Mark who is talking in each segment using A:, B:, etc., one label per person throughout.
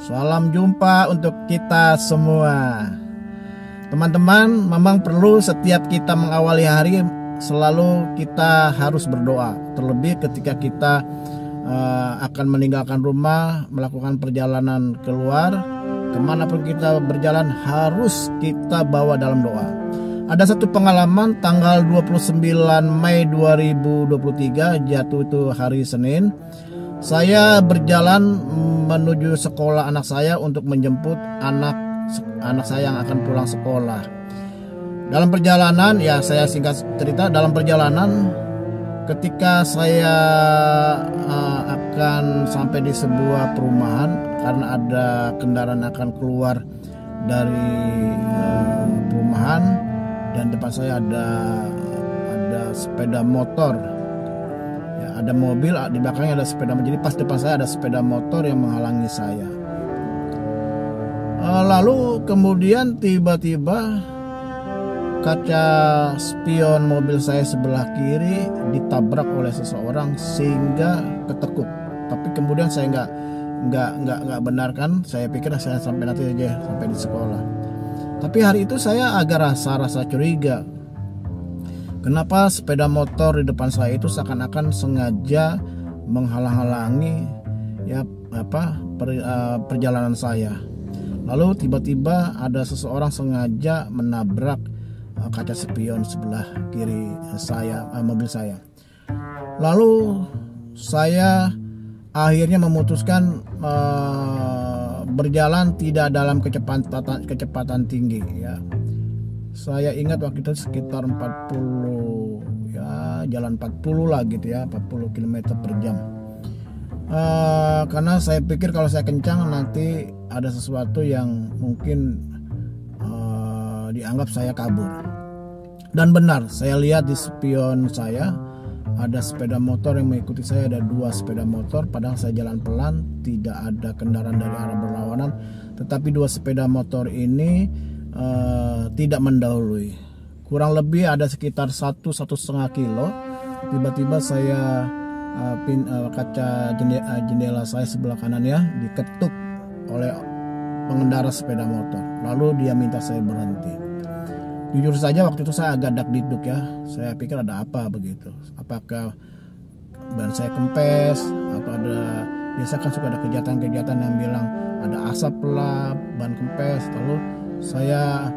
A: Salam jumpa untuk kita semua. Teman-teman, memang perlu setiap kita mengawali hari selalu kita harus berdoa. Terlebih ketika kita akan meninggalkan rumah, melakukan perjalanan keluar, kemanapun kita berjalan harus kita bawa dalam doa. Ada satu pengalaman tanggal 29 Mei 2023, jatuh itu hari Senin. Saya berjalan menuju sekolah anak saya untuk menjemput anak saya yang akan pulang sekolah. Dalam perjalanan, ya saya singkat cerita, dalam perjalanan ketika saya akan sampai di sebuah perumahan, karena ada kendaraan akan keluar dari perumahan dan depan saya ada sepeda motor. Ya, ada mobil, di belakangnya ada sepeda motor. Jadi pas depan saya ada sepeda motor yang menghalangi saya. Lalu kemudian tiba-tiba kaca spion mobil saya sebelah kiri ditabrak oleh seseorang sehingga ketekuk. Tapi kemudian saya nggak benarkan. Saya pikir saya sampai nanti aja sampai di sekolah. Tapi hari itu saya agak rasa curiga. Kenapa sepeda motor di depan saya itu seakan-akan sengaja menghalang-halangi perjalanan saya. Lalu tiba-tiba ada seseorang sengaja menabrak kaca spion sebelah kiri mobil saya. Lalu saya akhirnya memutuskan berjalan tidak dalam kecepatan tinggi ya. Saya ingat waktu itu sekitar 40 ya, jalan 40 lah gitu ya, 40 km per jam. Karena saya pikir kalau saya kencang nanti ada sesuatu yang mungkin dianggap saya kabur. Dan benar, saya lihat di spion saya ada sepeda motor yang mengikuti saya, ada 2 sepeda motor. Padahal saya jalan pelan, tidak ada kendaraan dari arah berlawanan, tetapi 2 sepeda motor ini tidak mendahului. Kurang lebih ada sekitar 1,5 kilo. Tiba-tiba saya kaca jendela saya sebelah kanan ya diketuk oleh pengendara sepeda motor. Lalu dia minta saya berhenti. Jujur saja waktu itu saya agak dak-dikduk ya. Saya pikir ada apa begitu. Apakah ban saya kempes atau ada, biasa kan suka ada kejahatan-kejahatan yang bilang ada asap lah, ban kempes. Lalu saya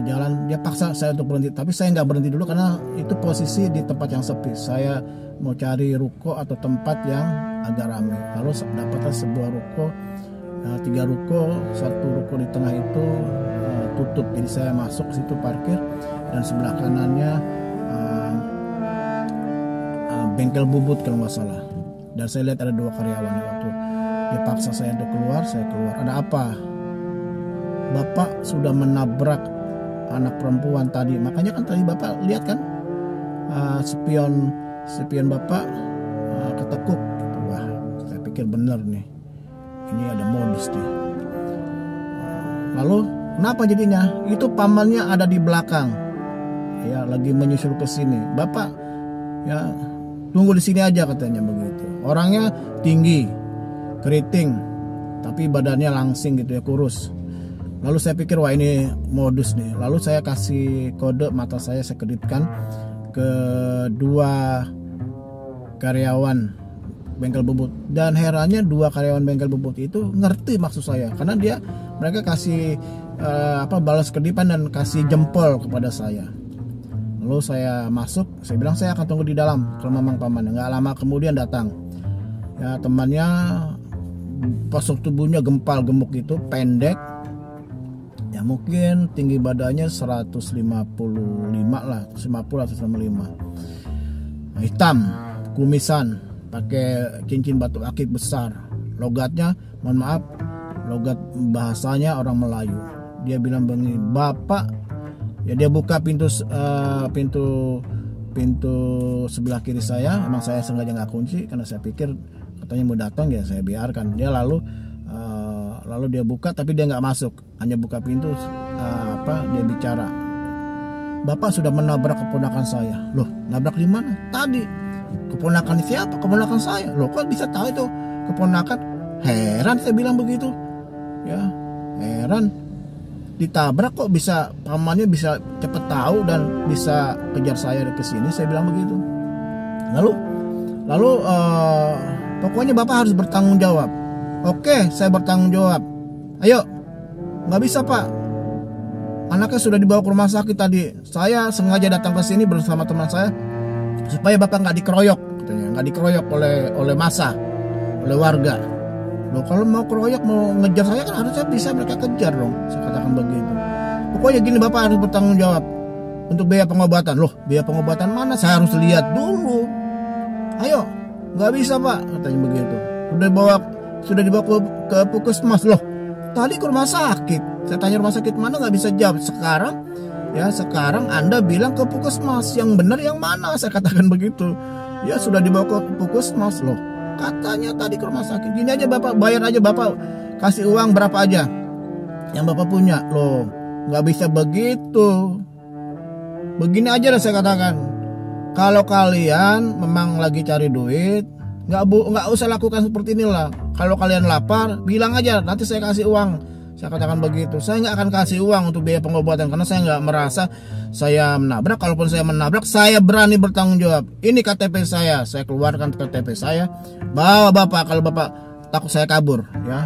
A: jalan, dia paksa saya untuk berhenti, tapi saya nggak berhenti dulu karena itu posisi di tempat yang sepi. Saya mau cari ruko atau tempat yang agak ramai. Lalu dapatlah sebuah ruko, 3 ruko, 1 ruko di tengah itu tutup. Jadi saya masuk situ parkir dan sebelah kanannya bengkel bubut kalau nggak salah. Dan saya lihat ada 2 karyawan. Waktu dia paksa saya untuk keluar, saya keluar. Ada apa? Bapak sudah menabrak anak perempuan tadi. Makanya kan tadi Bapak lihat kan spion Bapak ketekuk. Wah, saya pikir benar nih. Ini ada modus nih. Lalu kenapa jadinya? Itu pamannya ada di belakang. Ya, lagi menyusul ke sini. Bapak ya tunggu di sini aja katanya begitu. Orangnya tinggi, keriting, tapi badannya langsing gitu ya, kurus. Lalu saya pikir wah ini modus nih. Lalu saya kasih kode, mata saya kedipkan ke 2 karyawan bengkel bubut. Dan herannya 2 karyawan bengkel bubut itu ngerti maksud saya, karena mereka kasih balas kedipan dan kasih jempol kepada saya. Lalu saya masuk, saya bilang saya akan tunggu di dalam ke mamang paman. Nggak lama kemudian datang ya temannya, postur tubuhnya gempal gemuk gitu, pendek ya, mungkin tinggi badannya 155 lah, 150 atau 155. Hitam, kumisan, pakai cincin batu akik besar. Logatnya, mohon maaf, logat bahasanya orang Melayu. Dia bilang begini, Bapak ya, dia buka pintu sebelah kiri saya. Emang saya sengaja nggak kunci karena saya pikir katanya mau datang ya, saya biarkan. Dia lalu dia buka, tapi dia nggak masuk, hanya buka pintu. Dia bicara, Bapak sudah menabrak keponakan saya. Loh, nabrak di mana? Tadi. Keponakan siapa? Keponakan saya. Loh, kok bisa tahu itu keponakan? Heran saya bilang begitu. Ya, heran. Ditabrak kok bisa, pamannya bisa cepet tahu dan bisa kejar saya ke sini. Saya bilang begitu. Lalu pokoknya bapak harus bertanggung jawab. Oke, saya bertanggung jawab. Ayo, nggak bisa pak. Anaknya sudah dibawa ke rumah sakit tadi. Saya sengaja datang ke sini bersama teman saya supaya bapak nggak dikeroyok, katanya. Nggak dikeroyok oleh massa, oleh warga. Loh, kalau mau keroyok, mau ngejar saya kan harusnya bisa mereka kejar dong. Saya katakan begitu. Pokoknya gini, bapak harus bertanggung jawab untuk biaya pengobatan. Loh, biaya pengobatan mana? Saya harus lihat dulu. Ayo, nggak bisa pak, katanya begitu. Sudah dibawa ke puskesmas. Loh, tadi ke rumah sakit. Saya tanya rumah sakit mana, nggak bisa jawab. Sekarang Anda bilang ke puskesmas. Yang benar yang mana? Saya katakan begitu. Ya sudah dibawa ke puskesmas. Loh, katanya tadi ke rumah sakit. Gini aja bapak, bayar aja bapak, kasih uang berapa aja yang bapak punya. Loh, nggak bisa begitu. Begini aja lah saya katakan. Kalau kalian memang lagi cari duit, nggak usah lakukan seperti inilah. Kalau kalian lapar, bilang aja, nanti saya kasih uang. Saya katakan begitu. Saya nggak akan kasih uang untuk biaya pengobatan karena saya nggak merasa saya menabrak. Kalaupun saya menabrak, saya berani bertanggung jawab. Ini KTP saya keluarkan KTP saya. Bawa bapak, kalau bapak takut saya kabur, ya.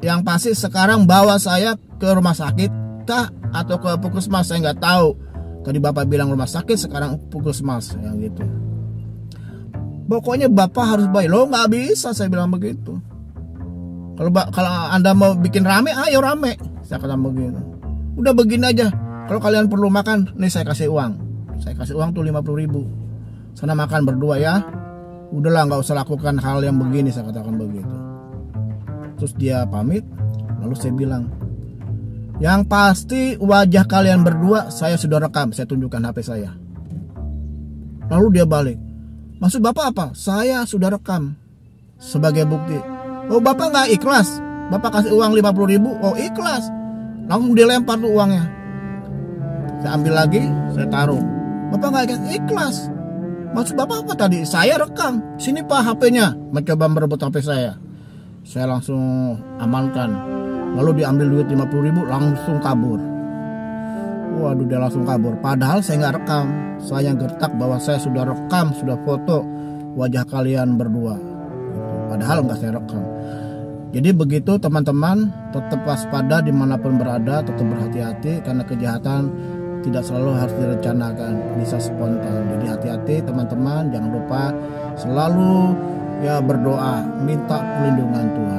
A: Yang pasti sekarang bawa saya ke rumah sakit kah atau ke puskesmas, saya nggak tahu. Tadi bapak bilang rumah sakit, sekarang puskesmas, yang gitu. Pokoknya bapak harus bayar. Lo nggak bisa, saya bilang begitu. Kalau Anda mau bikin rame, ayo rame. Saya kata begitu. Udah begini aja. Kalau kalian perlu makan, nih saya kasih uang. Saya kasih uang tuh 50.000. Sana makan berdua ya. Udahlah, nggak usah lakukan hal yang begini, saya katakan begitu. Terus dia pamit. Lalu saya bilang, yang pasti wajah kalian berdua saya sudah rekam. Saya tunjukkan HP saya. Lalu dia balik. Maksud bapak apa? Saya sudah rekam sebagai bukti. Oh, bapak nggak ikhlas? Bapak kasih uang 50.000. Oh, ikhlas. Langsung dilempar tuh uangnya. Saya ambil lagi, saya taruh. Bapak nggak ikhlas? Maksud bapak apa tadi? Saya rekam. Sini pak HP-nya. Mencoba merebut HP saya. Saya langsung amankan. Lalu diambil duit 50.000, langsung kabur. Waduh, dia langsung kabur. Padahal saya nggak rekam. Saya gertak bahwa saya sudah rekam, sudah foto wajah kalian berdua. Padahal nggak saya rekam. Jadi begitu teman-teman, tetap waspada dimanapun berada, tetap berhati-hati karena kejahatan tidak selalu harus direncanakan, bisa spontan. Jadi hati-hati teman-teman, jangan lupa selalu ya berdoa, minta perlindungan Tuhan.